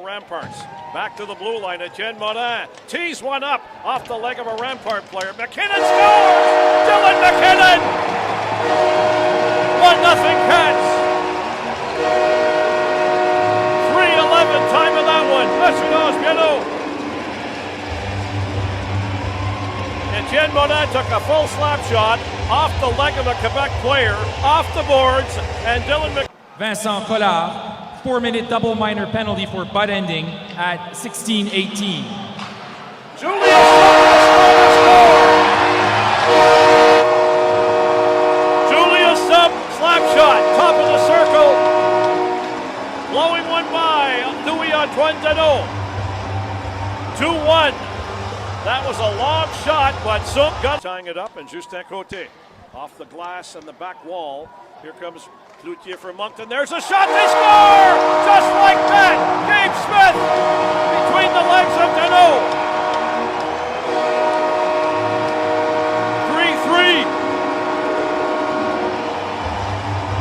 Ramparts. Back to the blue line. Etienne Morin tees one up off the leg of a Rampart player. McKinnon scores! Dylan McKinnon! 1-0 Cats. 3:11 time of that one. Messieurs, Bienot. Etienne Morin took a full slap shot off the leg of a Quebec player, off the boards, and Dylan McKinnon. Vincent Collard, 4-minute double minor penalty for butt ending at 16:18. Julius score! Julius slap shot, top of the circle, blowing one by Louis-Antoine Deneau. 2-1. That was a long shot, but Sump got tying it up, and Justin Côté off the glass and the back wall. Here comes Cloutier from Moncton. There's a shot. They score! Just like that. Gabe Smith between the legs of Deneau. 3-3.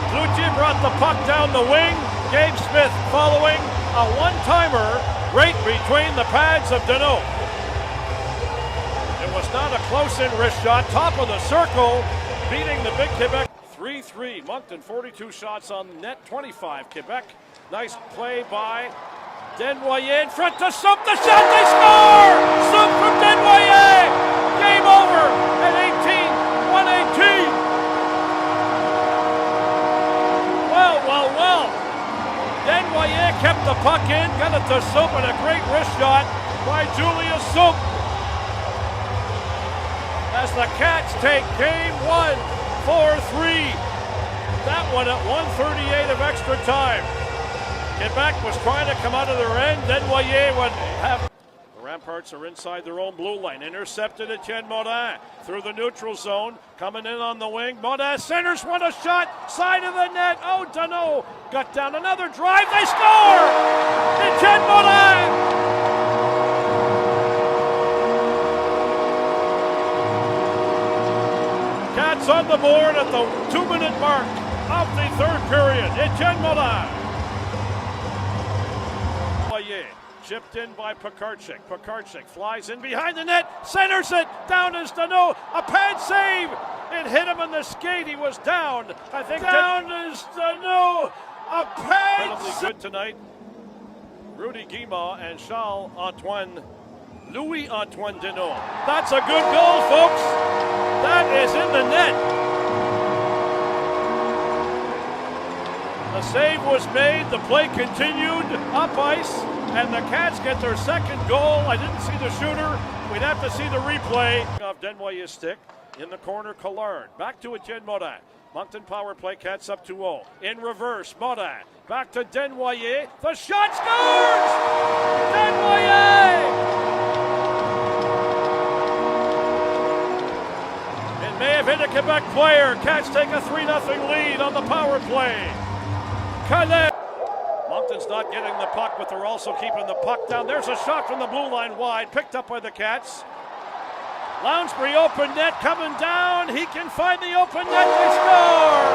Cloutier brought the puck down the wing. Gabe Smith following a one-timer right between the pads of Deneau. It was not a close-in wrist shot. Top of the circle, beating the big Quebec. 3-3. Moncton 42 shots on the net, 25 Quebec. Nice play by Desnoyers in front to Sump. The shot, they score! Sump from Desnoyers! Game over at 18, 118. Well. Desnoyers kept the puck in, got it to Sump, and a great wrist shot by Julius Sump. As the Cats take game one, 4-3. That one at 1:38 of extra time. Quebec was trying to come out of their end. Desnoyers would have. The Ramparts are inside their own blue line. Intercepted Etienne Morin through the neutral zone. Coming in on the wing. Morin centers, one a shot. Side of the net. Oh, Deneau got down. Another drive. They score! Etienne Morin! Cats on the board at the 2-minute mark of the third period. Etienne Morin. Chipped in by Pekarczyk. Pekarczyk flies in behind the net, centers it, down is Deneau. A pad save. It hit him on the skate. He was down. I think down is Deneau. A pad save. Good tonight. Rudy Guimard and Louis-Antoine Deneau. That's a good goal, folks. That is in the net. The save was made. The play continued up ice, and the Cats get their second goal. I didn't see the shooter. We'd have to see the replay of Desnoyers' stick. In the corner, Collard. Back to Etienne Morin. Moncton power play, Cats up 2-0. In reverse, Morin. Back to Desnoyers. The shot scores! Desnoyers! It may have hit a Quebec player. Cats take a 3-0 lead on the power play. Calais. Moncton's not getting the puck, but they're also keeping the puck down. There's a shot from the blue line wide, picked up by the Cats. Lounsbury open net coming down. He can find the open net. They score!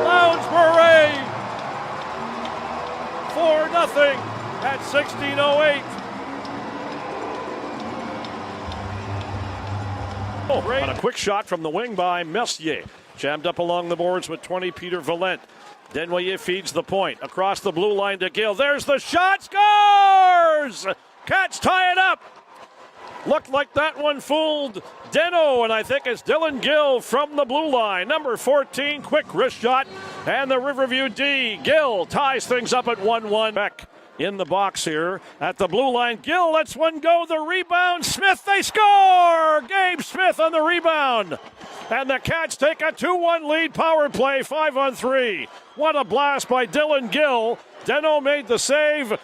Lounsbury! 4-0 at 16:08. And a quick shot from the wing by Mercier. Jammed up along the boards with 20, Peter Valent. Desnoyers feeds the point. Across the blue line to Gill. There's the shot. Scores! Cats tie it up. Looked like that one fooled Deneau, and I think it's Dylan Gill from the blue line. Number 14, quick wrist shot. And the Riverview D. Gill ties things up at 1-1. Back in the box here at the blue line. Gill lets one go. The rebound. Smith, they score! Gabe Smith on the rebound. And the Cats take a 2-1 lead. Power play, 5-on-3. What a blast by Dylan Gill. Deneau made the save,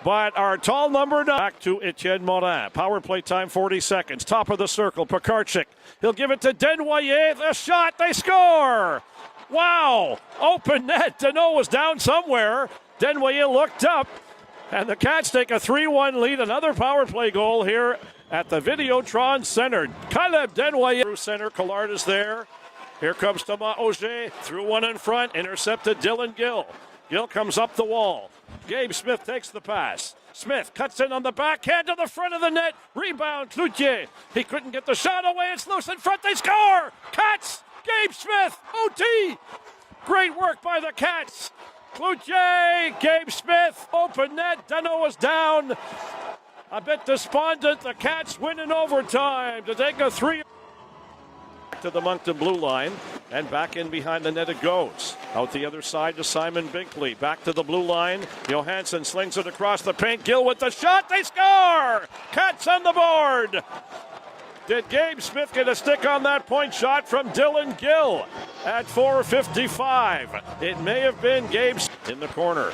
but our tall number 9. Back to Etienne Morin. Power play time, 40 seconds. Top of the circle, Pekarczyk. He'll give it to Desnoyers. The shot, they score! Wow! Open net. Deneau was down somewhere. Desnoyers looked up, and the Cats take a 3-1 lead. Another power play goal here at the Videotron Center. Caleb Desnoyers through center. Collard is there. Here comes Thomas Auger. Threw one in front. Intercepted Dylan Gill. Gill comes up the wall. Gabe Smith takes the pass. Smith cuts in on the backhand to the front of the net. Rebound, Cloutier. He couldn't get the shot away. It's loose in front. They score! Cats! Gabe Smith! OT! Great work by the Cats. Cloutier, Gabe Smith, open net. Deno was down. A bit despondent. The Cats win in overtime to take a 3. To the Moncton blue line, and back in behind the net it goes. Out the other side to Simon Binkley. Back to the blue line. Johansson slings it across the paint. Gill with the shot. They score! Cats on the board. Did Gabe Smith get a stick on that point shot from Dylan Gill at 4:55? It may have been Gabe in the corner.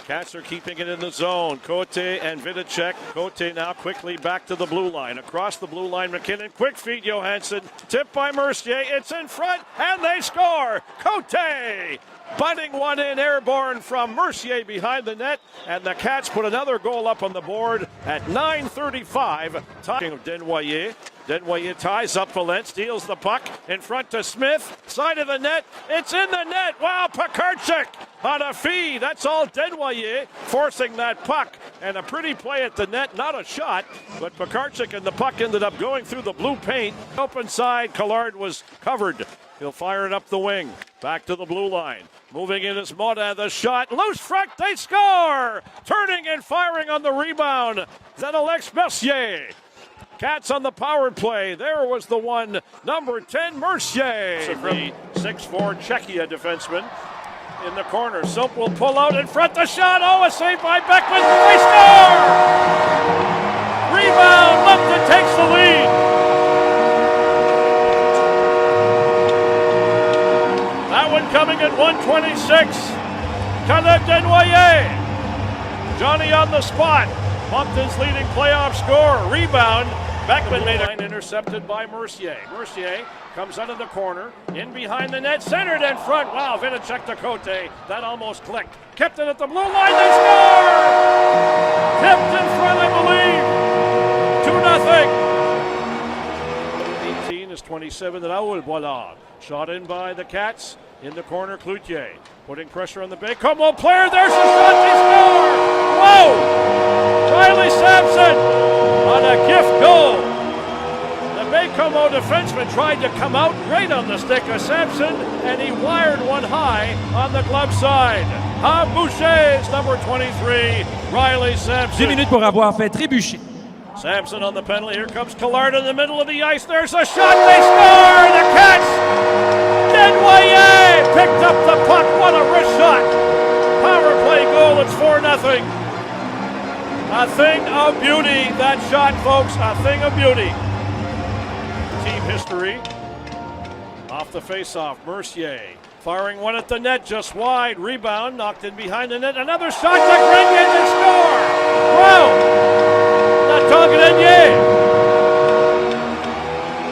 Cats are keeping it in the zone. Cote and Vidicek. Cote now quickly back to the blue line. Across the blue line, McKinnon. Quick feed, Johansson. Tipped by Mercier. It's in front, and they score. Cote butting one in, airborne from Mercier behind the net. And the Cats put another goal up on the board at 9:35. Talking of Desnoyers. Desnoyers ties up Valent, steals the puck in front to Smith. Side of the net. It's in the net. Wow, Pekarczyk on a feed. That's all Desnoyers forcing that puck. And a pretty play at the net. Not a shot, but Pekarczyk and the puck ended up going through the blue paint. Open side, Collard was covered. He'll fire it up the wing. Back to the blue line. Moving in is Moda. The shot. Loose front. They score! Turning and firing on the rebound. Alex Mercier. Cats on the power play. There was the one, number 10, Mercier. From 6'4" Czechia defenseman in the corner. Sump will pull out in front. The shot. Oh, a save by Beckman. They score! Rebound. Moncton takes the lead. That one coming at 1:26. Caleb Desnoyers. Johnny on the spot. Moncton's leading playoff scorer. Rebound. Beckman made it. Intercepted by Mercier. Mercier comes out of the corner. In behind the net. Centered in front. Wow, Vidicek to Cote. That almost clicked. Kept it at the blue line. They score! Tipped in front, I believe. 2-0. 18 is 27 at Raoul Boilard. Shot in by the Cats. In the corner, Cloutier. Putting pressure on the bay. Come on, player. There's the shot. They score! Whoa! Riley Sampson on a gift goal. The Baie-Comeau defenseman tried to come out right on the stick of Sampson, and he wired one high on the glove side. Boucher's number 23, Riley Sampson. 2 minutes pour avoir fait trébucher. Sampson on the penalty. Here comes Collard in the middle of the ice. There's a shot. They score! The Cats! Desnoyers picked up the puck. What a wrist shot. Power play goal. It's 4-0. A thing of beauty. That shot, folks. A thing of beauty. Team history. Off the faceoff. Mercier firing one at the net just wide. Rebound. Knocked in behind the net. Another shot to Grenier and score. Wow.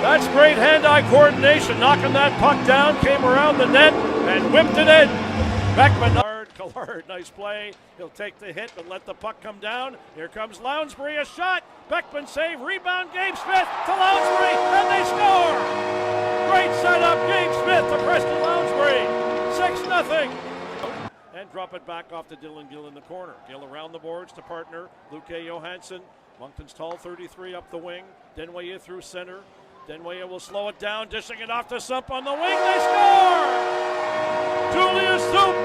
That's great hand-eye coordination. Knocking that puck down, came around the net and whipped it in. Beckman, Collard, nice play. He'll take the hit but let the puck come down. Here comes Lounsbury, a shot. Beckman save, rebound, Gabe Smith to Lounsbury, and they score! Great setup, Gabe Smith to Preston Lounsbury. 6-0. And drop it back off to Dylan Gill in the corner. Gill around the boards to partner Luke Johansson. Moncton's tall 33 up the wing. Desnoyers through center. Desnoyers will slow it down, dishing it off to Sump on the wing. They score! Julius Sump!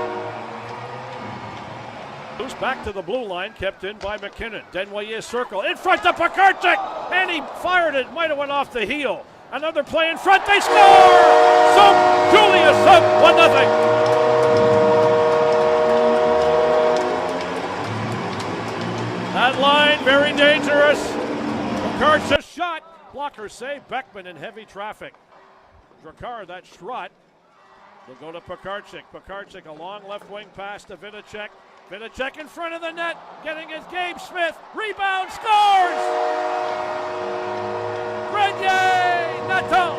Who's back to the blue line, kept in by McKinnon. Desnoyers circle in front of Pekarczyk, and he fired it. Might have went off the heel. Another play in front. They score! Sump! Julius Sump! 1-0. That line, very dangerous. Pekarczyk shot. Blocker save. Beckman in heavy traffic. Drakar, that Schrott. Will go to Pekarczyk. Pekarczyk, a long left wing pass to Vidicek. Vidicek in front of the net. Getting his Gabe Smith. Rebound. Scores! Grenier! Nathan!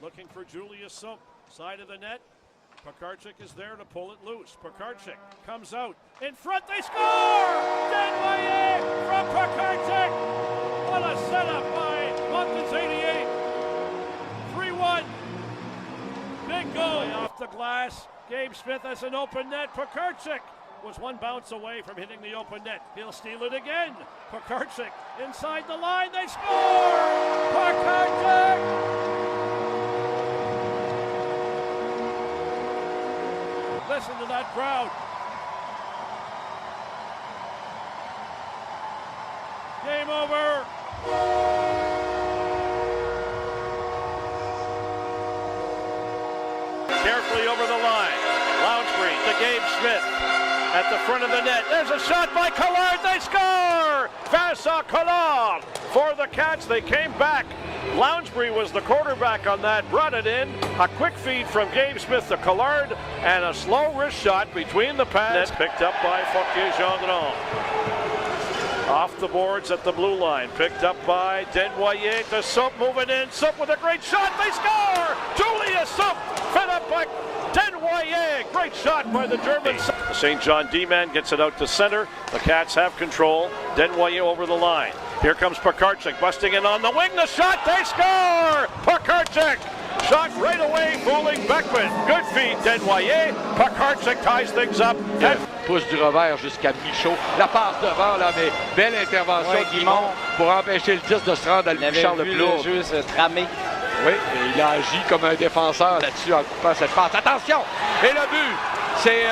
Looking for Julius Sump. Side of the net. Pekarczyk is there to pull it loose. Pekarczyk comes out. In front, they score! Desnoyers from Pekarczyk! What a setup by Moncton's 88. 3-1. Big goal off the glass. Gabe Smith has an open net. Pekarczyk was one bounce away from hitting the open net. He'll steal it again. Pekarczyk inside the line. They score! Pekarczyk! Listen to that crowd. Game over. Carefully over the line. Lounsbury to Gabe Smith at the front of the net. There's a shot by Collard. They score! Vincent Collard for the Cats. They came back. Lounsbury was the quarterback on that. Brought it in. A quick feed from Gabe Smith to Collard and a slow wrist shot between the pads. Picked up by Fortier-Gendron. Off the boards at the blue line. Picked up by Desnoyers to Soup, moving in. Soup with a great shot. They score! Julius Soup fed up by Desnoyers. Great shot by the Germans. The St. John D-man gets it out to center. The Cats have control. Desnoyers over the line. Here comes Pekarczyk busting in on the wing. The shot. They score! Pekarczyk! Shot right away, fooling Beckman. Good feed, Desnoyers. Pekarczyk ties things up. Pousse du revers jusqu'à Michaud. La passe devant, là, mais belle intervention de Guimond pour empêcher le 10 de se rendre à Charles le le jeu se tramer. Oui, et il a agi comme un défenseur là-dessus en coupant cette passe. Attention! Et le but, c'est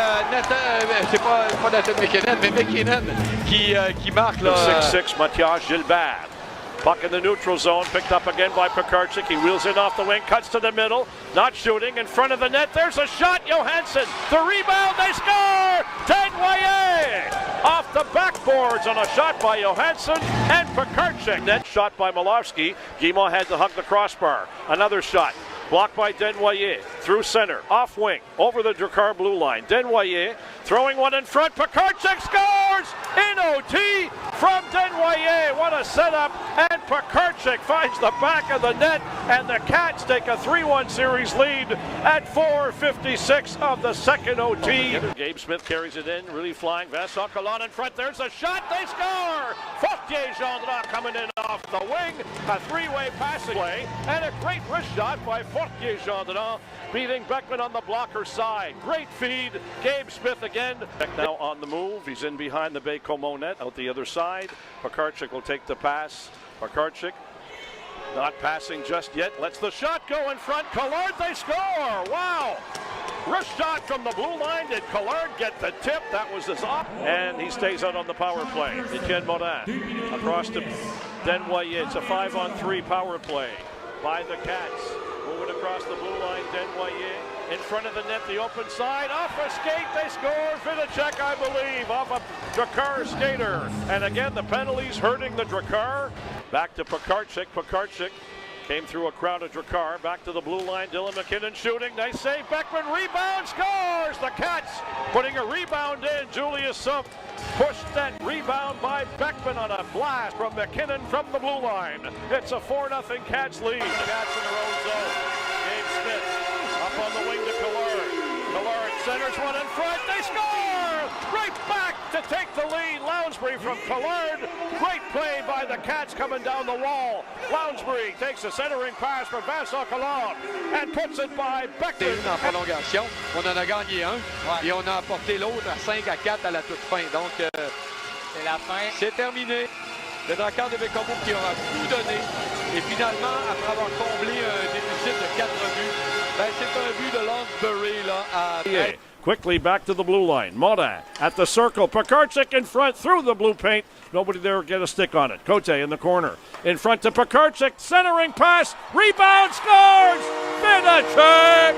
c'est pas Nathan McKinnon, mais McKinnon qui marque là. 6'6", Mathias Gilbert. Puck in the neutral zone, picked up again by Pekarczyk. He wheels in off the wing, cuts to the middle, not shooting, in front of the net. There's a shot, Johansson. The rebound, they score! Desnoyers off the backboards on a shot by Johansson and Pekarczyk. Net shot by Malofsky. Guimond had to hug the crossbar. Another shot. Blocked by Desnoyers, through center, off wing, over the Drakar blue line. Desnoyers throwing one in front. Pekarczyk scores in OT from Desnoyers. What a setup! And Pekarczyk finds the back of the net, and the Cats take a 3-1 series lead at 4:56 of the second OT. Gabe Smith carries it in, really flying. Vincent Collard in front. There's a shot. They score! Fortier-Gendron coming in off the wing. A three-way passing play, and a great wrist shot by Fortier-Gendron, beating Beckman on the blocker side. Great feed. Gabe Smith again. Now on the move. He's in behind the Baie-Comeau net, out the other side. Pekarczyk will take the pass. Pekarczyk not passing just yet. Lets the shot go in front. Collard, they score! Wow! Wrist shot from the blue line. Did Collard get the tip? That was his off. And he stays out on the power play. Etienne Morin across to Desnoyers. It's a 5-on-3 power play by the Cats. Moving across the blue line, Desnoyers in front of the net, the open side, off a skate, they score. Vidicek, I believe, off a Drakar skater. And again, the penalties hurting the Drakar. Back to Pekarczyk. Pekarczyk came through a crowd of Drakar. Back to the blue line, Dylan McKinnon shooting. Nice save. Beckman rebound, scores. The Cats putting a rebound in. Julius Soup pushed that rebound by Beckman on a blast from McKinnon from the blue line. It's a 4-0 Cats lead. The Cats in their own zone. Gabe Smith up on the wing to Collard. Collard centers one in front. They score! Right back to take the lead. Lounsbury from Collard. Great play by the Cats coming down the wall. Lounsbury takes a centering pass from Vincent Collard and puts it by Beckman. En prolongation, on en a gagné un et on a emporté l'autre à 5-4 à la toute fin. Donc C'est la fin. c'est terminé. Le Drakar de Baie-Comeau qui aura tout donné. Et finalement, après avoir comblé un déficit de 4 buts, ben c'est un but de Lounsbury là à... Quickly back to the blue line. Morin at the circle. Pekarczyk in front through the blue paint. Nobody there get a stick on it. Cote in the corner. In front to Pekarczyk. Centering pass. Rebound scores. Vidicek.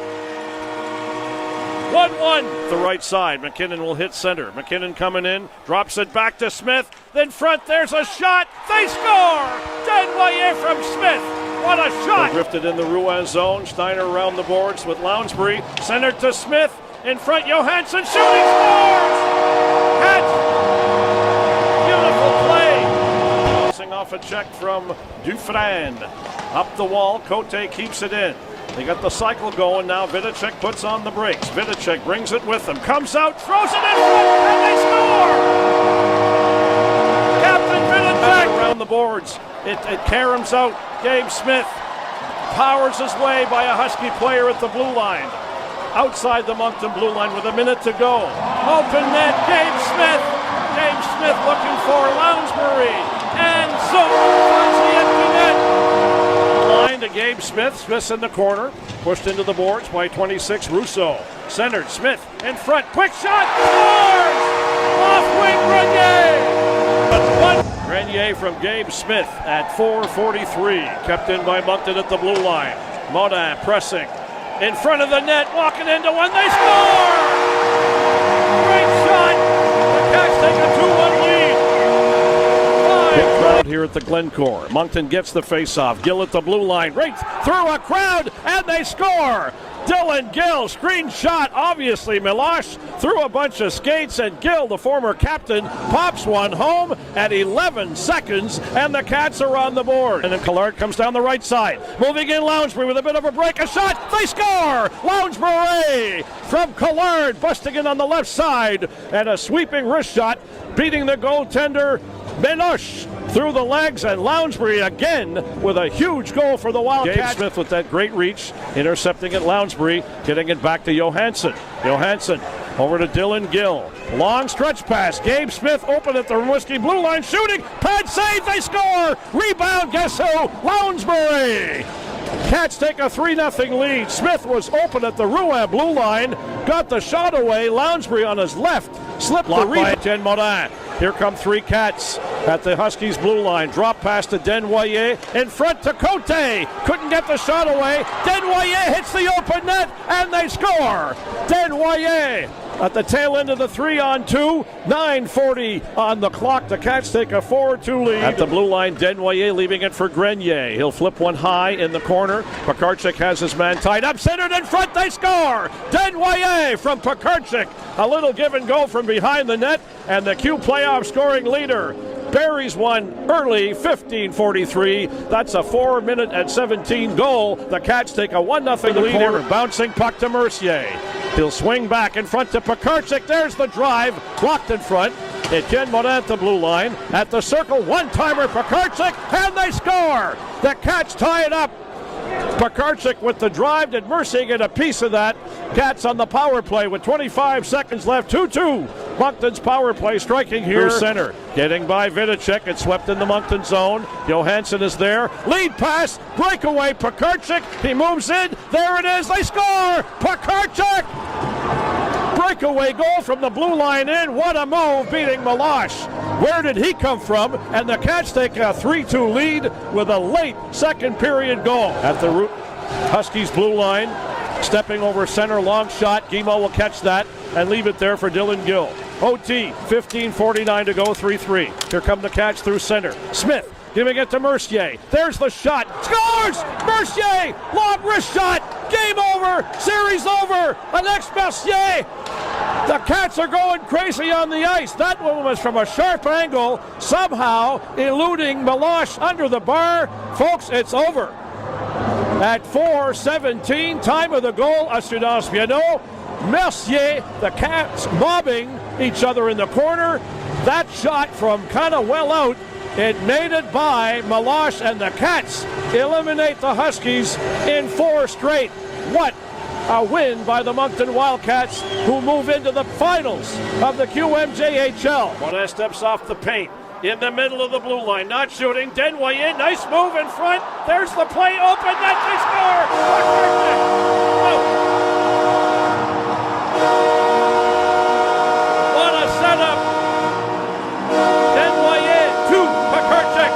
1-1. The right side. McKinnon will hit center. McKinnon coming in. Drops it back to Smith. Then front. There's a shot. They score. Desnoyers from Smith. What a shot. They drifted in the Rouen zone. Steiner around the boards with Lounsbury. Centered to Smith. In front, Johansson shooting, scores! Catch! Beautiful play. Bouncing off a check from Dufresne. Up the wall, Cote keeps it in. They got the cycle going now. Vidicek puts on the brakes. Vidicek brings it with him. Comes out, throws it in front, and they score! Captain Vidicek around the boards. It caroms out. Gabe Smith powers his way by a Husky player at the blue line. outside the Moncton blue line with a minute to go. Open net, Gabe Smith. Gabe Smith looking for Lounsbury. And so finds the empty net. Line to Gabe Smith. Smith's in the corner. Pushed into the boards by 26, Russo. Centered, Smith in front. Quick shot. Scores! Off wing, Grenier. Grenier from Gabe Smith at 4:43. Kept in by Moncton at the blue line. Moncton pressing. In front of the net, walking into one, they score! Great shot! The Cats take a 2-1 lead. Big crowd here at the Glencore. Moncton gets the face-off. Gill at the blue line, right through a crowd, and they score! Dylan Gill, screen shot, obviously Milosh threw a bunch of skates, and Gill, the former captain, pops one home at 11 seconds, and the Cats are on the board. And then Collard comes down the right side, moving in Lounsbury with a bit of a break, a shot, they score! Lounsbury from Collard, busting in on the left side, and a sweeping wrist shot, beating the goaltender, Milosh through the legs, and Lounsbury again with a huge goal for the Wildcats. Gabe Smith with that great reach, intercepting at Lounsbury, getting it back to Johansson. Johansson over to Dylan Gill. Long stretch pass. Gabe Smith open at the Whiskey blue line, shooting. Pad save, they score! Rebound, guess who? Lounsbury! Cats take a 3-0 lead. Smith was open at the Rouen blue line, got the shot away. Lounsbury on his left, slipped the rebound. Jen Morin. Here come three Cats at the Huskies blue line. Drop pass to Desnoyers. In front to Cote. Couldn't get the shot away. Desnoyers hits the open net, and they score. Desnoyers at the tail end of the 3-on-2. 9:40 on the clock. The Cats take a 4-2 lead. At the blue line, Desnoyers leaving it for Grenier. He'll flip one high in the corner. Pakarchik has his man tied up. Centered in front, they score! Desnoyers from Pakarchik. A little give and go from behind the net, and the Q playoff scoring leader buries one early, 15:43. That's a 4-minute and 17 goal. The Cats take a 1-0 lead here. Bouncing puck to Mercier. He'll swing back in front to Pakarchik. There's the drive, blocked in front. Etienne Morin at the blue line. At the circle, one-timer Pakarchik, and they score! The Cats tie it up. Pakarchik with the drive. Did Mercier get a piece of that? Cats on the power play with 25 seconds left. 2-2. Moncton's power play striking here. Through center. Getting by Vidicek. It's swept in the Moncton zone. Johansson is there. Lead pass. Breakaway. Pakarchik. He moves in. There it is. They score! Pakarchik! Breakaway goal from the blue line in. What a move, beating Milosh. Where did he come from? And the Cats take a 3-2 lead with a late second period goal. At the Huskies blue line, stepping over center, long shot. Guimau will catch that and leave it there for Dylan Gill. OT, 15:49 to go, 3-3. Here come the Cats through center. Smith giving it to Mercier. There's the shot. Scores! Mercier! Long wrist shot! Game over! Series over! Alex Mercier! The Cats are going crazy on the ice. That one was from a sharp angle, somehow eluding Milosh under the bar. Folks, it's over. At 4:17, time of the goal, Assurance Piano. Mercier, the Cats mobbing each other in the corner. That shot from kind of well out, it made it by Milosh, and the Cats eliminate the Huskies in 4 straight. What a win by the Moncton Wildcats, who move into the finals of the QMJHL. Morin steps off the paint. In the middle of the blue line, not shooting. Desnoyers, nice move in front. There's the play, open net, they score! What a setup! Desnoyers to Pakarchik.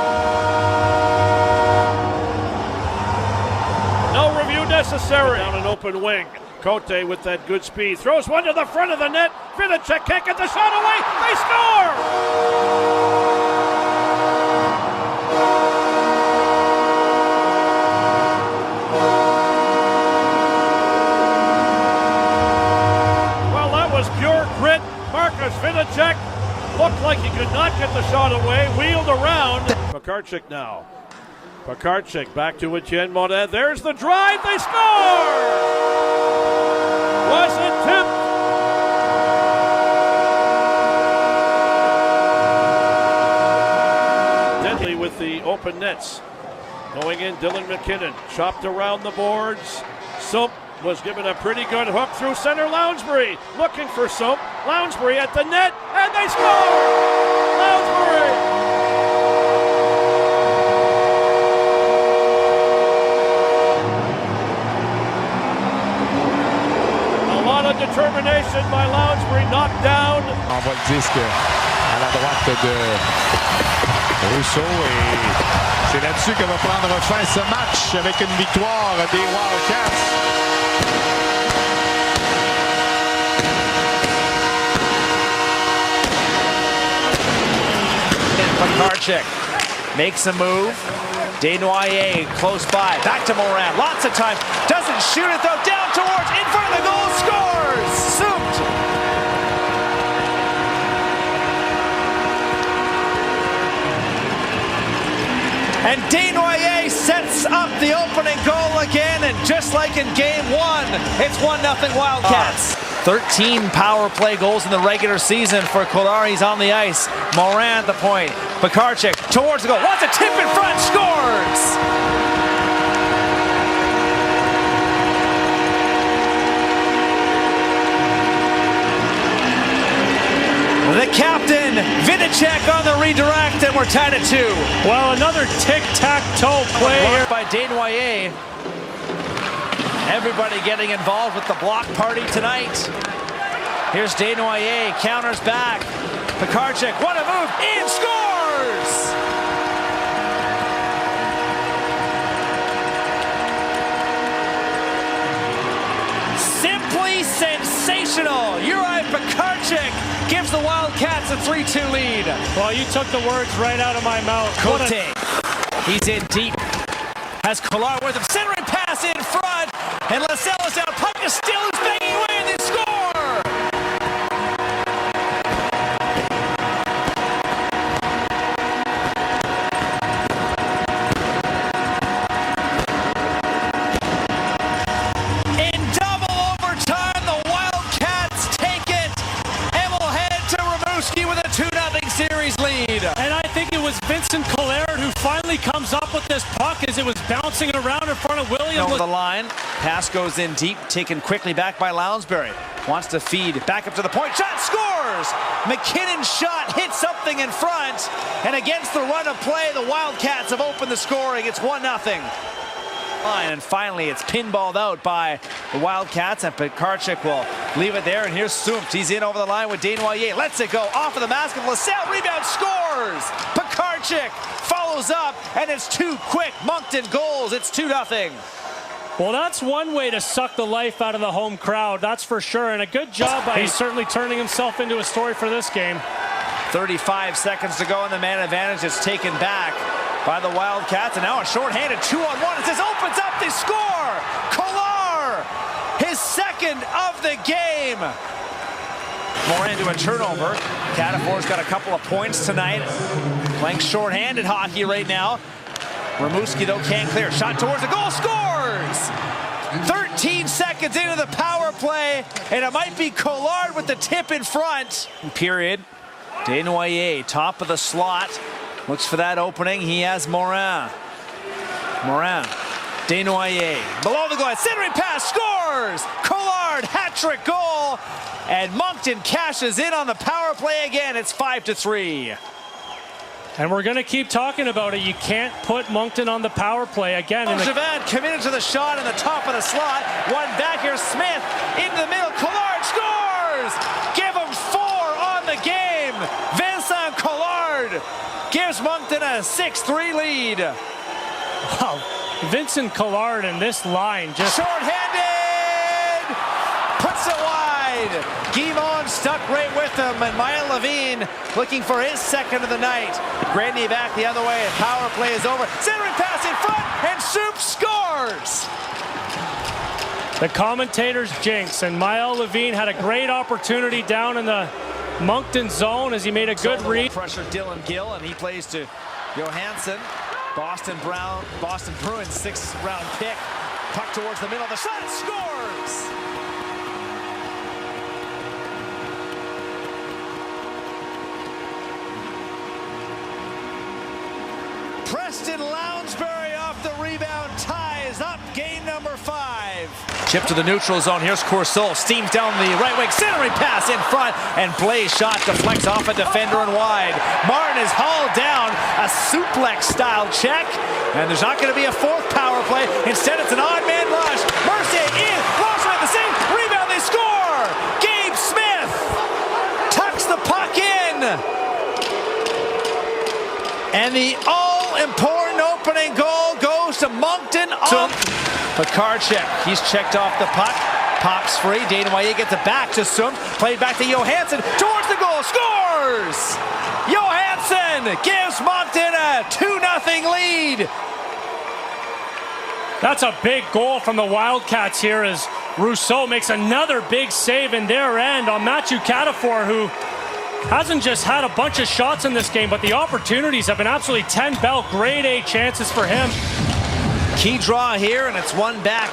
No review necessary. Down an open wing. Cote with that good speed. Throws one to the front of the net. Vidicek can't get the shot away. They score! Well, that was pure grit. Marcus Vidicek looked like he could not get the shot away. Wheeled around. Pakarchik now. Pakarchik back to Etienne Morin. There's the drive. They score! Was it tipped? Deadly with the open nets. Going in, Dylan McKinnon. Chopped around the boards. Sump was given a pretty good hook through center. Lounsbury looking for soap. Lounsbury at the net, and they score! Lounsbury! A lot of determination by Lounsbury, knocked down. Envoie le disque à la droite de Rousseau et c'est là-dessus que va prendre fin ce match avec une victoire des Wildcats. Pakarchik makes a move. Desnoyers close by. Back to Moran. Lots of time. Doesn't shoot it though. Down towards in front of the goal. Scores! Souped! And Desnoyers sets up the opening goal again. And just like in game one, it's 1-0 Wildcats. 13 power play goals in the regular season for Collard. He's on the ice. Moran at the point. Pakarchik towards the goal. Wants a tip in front. Scores! The captain, Vinicek on the redirect, and we're tied at 2. Well, another tic-tac-toe play here By Desnoyers. Everybody getting involved with the block party tonight. Here's Desnoyers, counters back. Pakarchik, what a move, in, scores! Simply sensational. Uri Pakarchik gives the Wildcats a 3-2 lead. Well, you took the words right out of my mouth. Cote, he's in deep. Has Collard with him, centering pass in front, and Lascelles down, puck to still, who's banging away, and they score! In double overtime, the Wildcats take it, and will head to Rimouski with a 2-0 series lead. And I think it was Vincent Collard who finally comes up with this puck as it was bouncing around in front of Williams. Over the line, pass goes in deep, taken quickly back by Lounsbury. Wants to feed, back up to the point, shot, scores! McKinnon's shot hits something in front, and against the run of play, the Wildcats have opened the scoring. It's 1-0. And finally, it's pinballed out by the Wildcats, and Pakarchik will leave it there, and here's Sumpt. He's in over the line with Desnoyers. Lets it go off of the mask of LaSalle. Rebound, scores! Pakarchik follows up, and it's 2 quick Moncton goals. It's 2-0. Well, that's one way to suck the life out of the home crowd, that's for sure. And a good job by he's certainly turning himself into a story for this game. 35 seconds to go, and the man advantage is taken back by the Wildcats. And now a shorthanded 2-on-1. It says opens up, they score! Collard, his second of the game. Moran to a turnover. Catafour's got a couple of points tonight. Playing shorthanded hockey right now. Rimouski, though, can't clear. Shot towards the goal, scores! 13 seconds into the power play, and it might be Collard with the tip in front. Period. Desnoyers, top of the slot. Looks for that opening. He has Morin. Morin. Desnoyers. Below the goal. Centering pass. Scores! Collard. Hat-trick goal. And Moncton cashes in on the power play again. It's 5-3. And we're going to keep talking about it. You can't put Moncton on the power play again. Javad committed to the shot in the top of the slot. One back here. Smith into the middle. Collard scores! Give him 4 on the game. Vincent Collard gives Moncton a 6-3 lead. Wow. Vincent Collard in this line just short-handed, puts it wide. Guimond stuck right with him, and Maya Levine looking for his second of the night. Grandy back the other way, and power play is over. Centering pass in front, and Soup scores. the commentators jinx, and Maya Levine had a great opportunity down in the Moncton zone as he made a good read. Pressure Dylan Gill, and he plays to Johansson. Boston Bruins 6th round pick. Puck towards the middle. The shot scores! Preston Lounsbury off the rebound ties up game number 5. Chip to the neutral zone. Here's Courceau. Steams down the right wing. Centering pass in front. And Blaze shot deflects off a defender and wide. Martin is hauled down. A suplex-style check. And there's not going to be a fourth power play. Instead, it's an odd man rush. Mercier in. Rosser at the same. Rebound. They score. Gabe Smith tucks the puck in. And the all-important opening goal goes to Moncton. Pekarczyk, he's checked off the puck. Pops free. Desnoyers gets it back to Sum. Played back to Johansson. Towards the goal. Scores! Johansson gives Moncton a 2-0 lead. That's a big goal from the Wildcats here as Rousseau makes another big save in their end on Matthew Catafor, who hasn't just had a bunch of shots in this game, but the opportunities have been absolutely 10 Bell grade A chances for him. Key draw here, and it's won back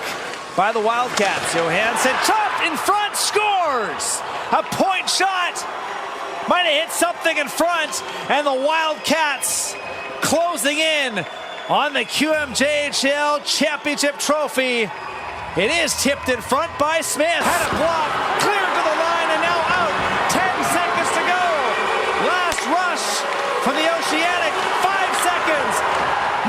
by the Wildcats. Johansson chopped in front, scores! A point shot! Might have hit something in front, and the Wildcats closing in on the QMJHL Championship Trophy. It is tipped in front by Smith. Had a block, cleared to the line, and now out. 10 seconds to go. Last rush from the Oceanic, 5 seconds.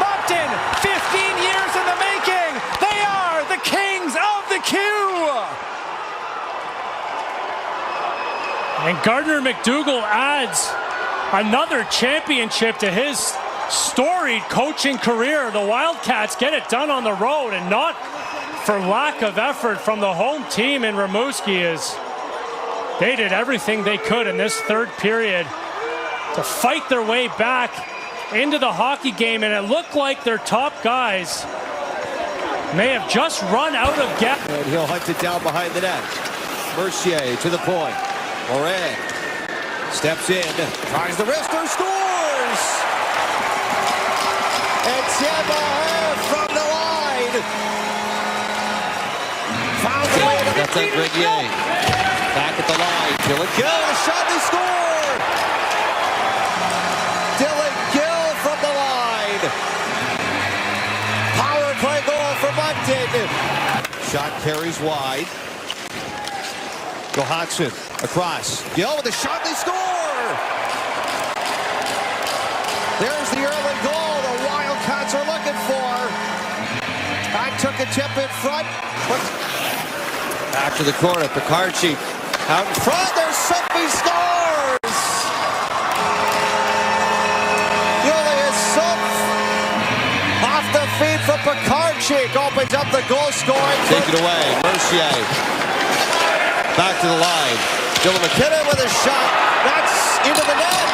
Moncton, 15 years in the making. They are the kings of the Q. And Gardner McDougall adds another championship to his storied coaching career. The Wildcats get it done on the road, and not for lack of effort from the home team in Rimouski, as they did everything they could in this third period to fight their way back into the hockey game, and it looked like their top guys may have just run out of gas. And he'll hunt it down behind the net. Mercier to the point. Morin steps in, tries the wrister, scores! And Morin from the line. Found the way to That's a Grenier. Back at the line. Dylan Gill, a shot, they score! Dylan Gill from the line. Power play goal for Moncton. Shot carries wide. Johansson across. Gill with a shot, they score! There's the early goal the Wildcats are looking for. I took a tip in front. Back to the corner, Pekarczyk out in front, there's Sumpy scores! Julius Sumpf off the feet from Pekarczyk opens up the goal scoring. Take it away, Mercier. Back to the line. Dylan McKinnon with a shot. That's into the net.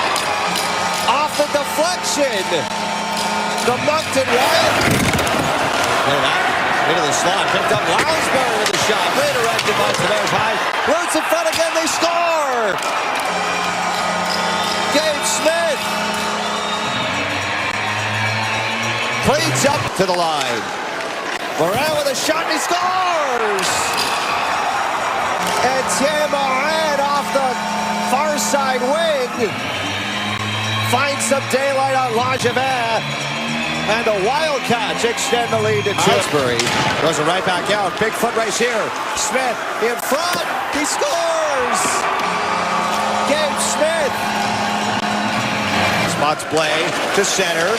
Off the deflection. The Moncton Wild. Into the slot. Picked up Lounsbury with a shot. Redirected by Tavares High. Roots in front again. They score. Gabe Smith. Cleans up to the line. Morin with a shot and he scores. And Morin off the far side wing finds some daylight on Langevin, and the Wildcats extend the lead to Lounsbury. Throws it right back out. Big foot race here. Smith in front. He scores. Gabe Smith spots play to center.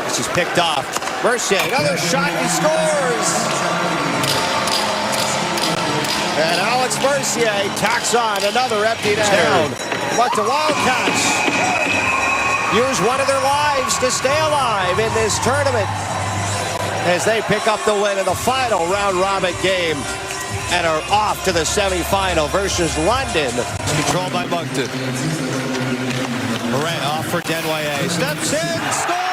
This is picked off. Mercier, another shot. He scores. And Alex Mercier tacks on another empty net down. But the Wildcats use one of their lives to stay alive in this tournament as they pick up the win in the final round-robin game and are off to the semifinal versus London. Controlled by Moncton. Morin off for Desnoyers. Steps in, scores!